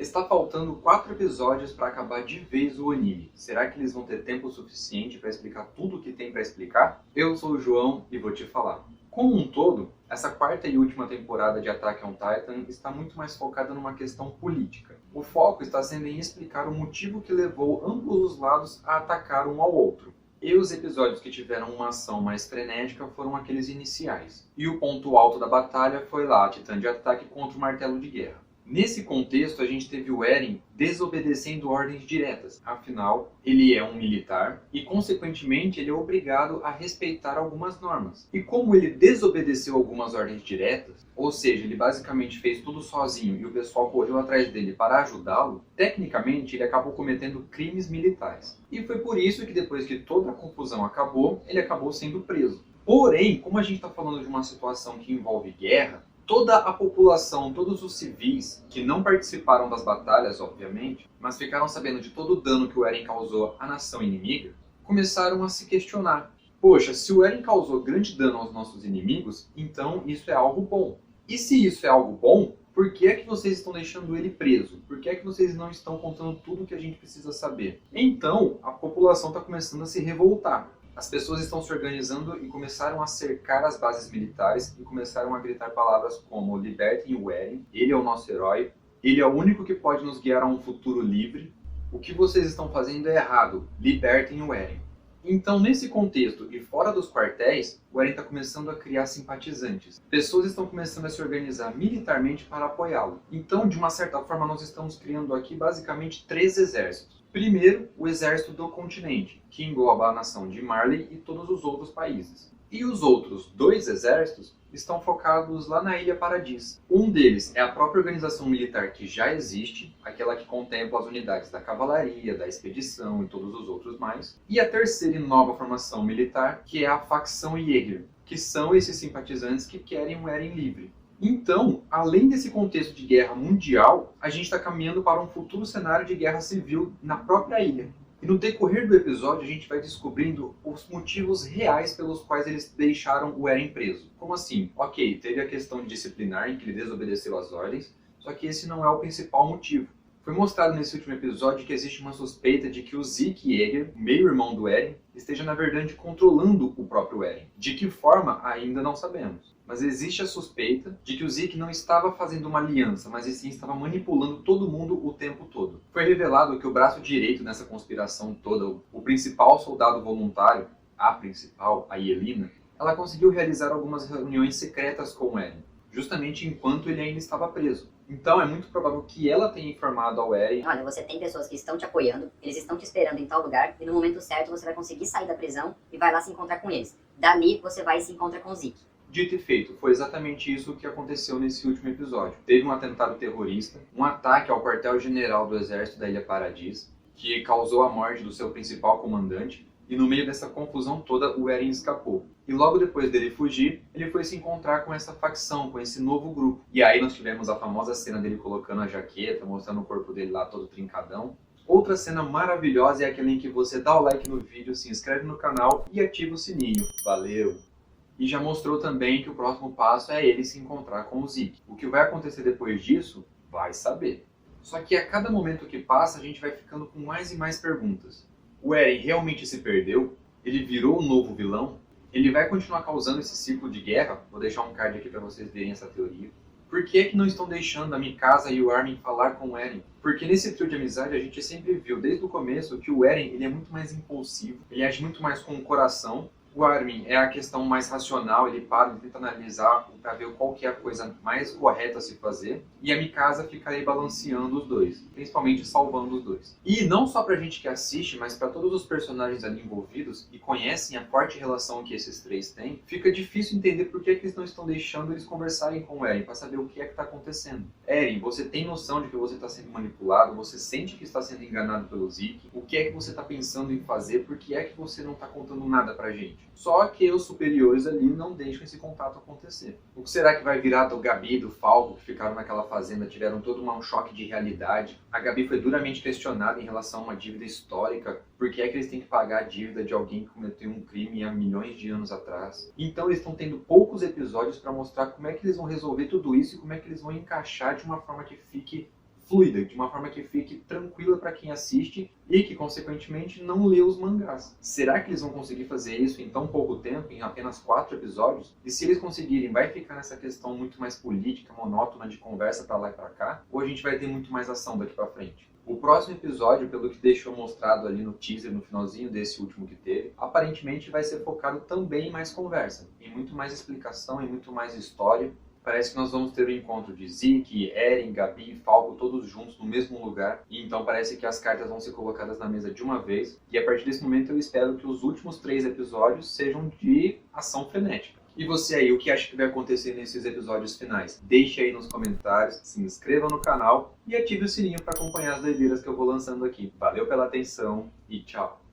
Está faltando 4 episódios para acabar de vez o anime. Será que eles vão ter tempo suficiente para explicar tudo o que tem para explicar? Eu sou o João e vou te falar. Como um todo, essa quarta e última temporada de Attack on Titan está muito mais focada numa questão política. O foco está sendo em explicar o motivo que levou ambos os lados a atacar um ao outro. E os episódios que tiveram uma ação mais frenética foram aqueles iniciais. E o ponto alto da batalha foi lá, a Titã de Ataque contra o Martelo de Guerra. Nesse contexto, a gente teve o Eren desobedecendo ordens diretas. Afinal, ele é um militar e, consequentemente, ele é obrigado a respeitar algumas normas. E como ele desobedeceu algumas ordens diretas, ou seja, ele basicamente fez tudo sozinho e o pessoal correu atrás dele para ajudá-lo, tecnicamente ele acabou cometendo crimes militares. E foi por isso que, depois que toda a confusão acabou, ele acabou sendo preso. Porém, como a gente está falando de uma situação que envolve guerra, toda a população, todos os civis que não participaram das batalhas, obviamente, mas ficaram sabendo de todo o dano que o Eren causou à nação inimiga, começaram a se questionar. Poxa, se o Eren causou grande dano aos nossos inimigos, então isso é algo bom. E se isso é algo bom, por que é que vocês estão deixando ele preso? Por que é que vocês não estão contando tudo o que a gente precisa saber? Então, a população está começando a se revoltar. As pessoas estão se organizando e começaram a cercar as bases militares e começaram a gritar palavras como libertem o Eren, ele é o nosso herói, ele é o único que pode nos guiar a um futuro livre, o que vocês estão fazendo é errado, libertem o Eren. Então, nesse contexto e fora dos quartéis, o Eren está começando a criar simpatizantes. Pessoas estão começando a se organizar militarmente para apoiá-lo. Então, de uma certa forma, nós estamos criando aqui basicamente 3 exércitos. Primeiro, o exército do continente, que engloba a nação de Marley e todos os outros países. E os outros 2 exércitos estão focados lá na Ilha Paradis. Um deles é a própria organização militar que já existe, aquela que contempla as unidades da cavalaria, da expedição e todos os outros mais. E a terceira e nova formação militar, que é a facção Jäger, que são esses simpatizantes que querem um Eren livre. Então, além desse contexto de guerra mundial, a gente está caminhando para um futuro cenário de guerra civil na própria ilha. E no decorrer do episódio, a gente vai descobrindo os motivos reais pelos quais eles deixaram o Eren preso. Como assim? Ok, teve a questão disciplinar em que ele desobedeceu às ordens, só que esse não é o principal motivo. Foi mostrado nesse último episódio que existe uma suspeita de que o Zeke Yeager, meio-irmão do Eren, esteja na verdade controlando o próprio Eren. De que forma, ainda não sabemos. Mas existe a suspeita de que o Zeke não estava fazendo uma aliança, mas sim estava manipulando todo mundo o tempo todo. Foi revelado que o braço direito nessa conspiração toda, o principal soldado voluntário, a principal, a Yelena, ela conseguiu realizar algumas reuniões secretas com o Eren, justamente enquanto ele ainda estava preso. Então é muito provável que ela tenha informado ao Eren: olha, você tem pessoas que estão te apoiando, eles estão te esperando em tal lugar, e no momento certo você vai conseguir sair da prisão e vai lá se encontrar com eles. Dali você vai e se encontra com o Zeke. Dito e feito, foi exatamente isso que aconteceu nesse último episódio. Teve um atentado terrorista, um ataque ao quartel-general do exército da Ilha Paradis, que causou a morte do seu principal comandante, e no meio dessa confusão toda o Eren escapou. E logo depois dele fugir, ele foi se encontrar com essa facção, com esse novo grupo. E aí nós tivemos a famosa cena dele colocando a jaqueta, mostrando o corpo dele lá todo trincadão. Outra cena maravilhosa é aquela em que você dá o like no vídeo, se inscreve no canal e ativa o sininho. Valeu! E já mostrou também que o próximo passo é ele se encontrar com o Zeke. O que vai acontecer depois disso, vai saber. Só que a cada momento que passa, a gente vai ficando com mais e mais perguntas. O Eren realmente se perdeu? Ele virou um novo vilão? Ele vai continuar causando esse ciclo de guerra? Vou deixar um card aqui para vocês verem essa teoria. Por que é que não estão deixando a Mikasa e o Armin falar com o Eren? Porque nesse trio de amizade a gente sempre viu desde o começo que o Eren ele é muito mais impulsivo, ele age muito mais com o coração. O Armin é a questão mais racional, ele para, ele tenta analisar para ver qual que é a coisa mais correta a se fazer. E a Mikasa fica aí balanceando os dois, principalmente salvando os dois. E não só pra gente que assiste, mas para todos os personagens ali envolvidos e conhecem a forte relação que esses três têm, fica difícil entender por que eles não estão deixando eles conversarem com o Eren, para saber o que é que está acontecendo. Eren, você tem noção de que você está sendo manipulado, você sente que está sendo enganado pelo Zeke, o que é que você está pensando em fazer, por que é que você não está contando nada pra gente? Só que os superiores ali não deixam esse contato acontecer. O que será que vai virar do Gabi e do Falco, que ficaram naquela fazenda, tiveram todo um choque de realidade? A Gabi foi duramente questionada em relação a uma dívida histórica. Por que é que eles têm que pagar a dívida de alguém que cometeu um crime há milhões de anos atrás? Então eles estão tendo poucos episódios para mostrar como é que eles vão resolver tudo isso e como é que eles vão encaixar de uma forma que fique fluida, de uma forma que fique tranquila para quem assiste e que, consequentemente, não lê os mangás. Será que eles vão conseguir fazer isso em tão pouco tempo, em apenas 4 episódios? E se eles conseguirem, vai ficar nessa questão muito mais política, monótona, de conversa para lá e para cá? Ou a gente vai ter muito mais ação daqui para frente? O próximo episódio, pelo que deixou mostrado ali no teaser, no finalzinho desse último que teve, aparentemente vai ser focado também em mais conversa, em muito mais explicação, em muito mais história. Parece que nós vamos ter o encontro de Zeke, Eren, Gabi e Falco todos juntos no mesmo lugar. E então parece que as cartas vão ser colocadas na mesa de uma vez. E a partir desse momento eu espero que os últimos 3 episódios sejam de ação frenética. E você aí, o que acha que vai acontecer nesses episódios finais? Deixe aí nos comentários, se inscreva no canal e ative o sininho para acompanhar as doideiras que eu vou lançando aqui. Valeu pela atenção e tchau!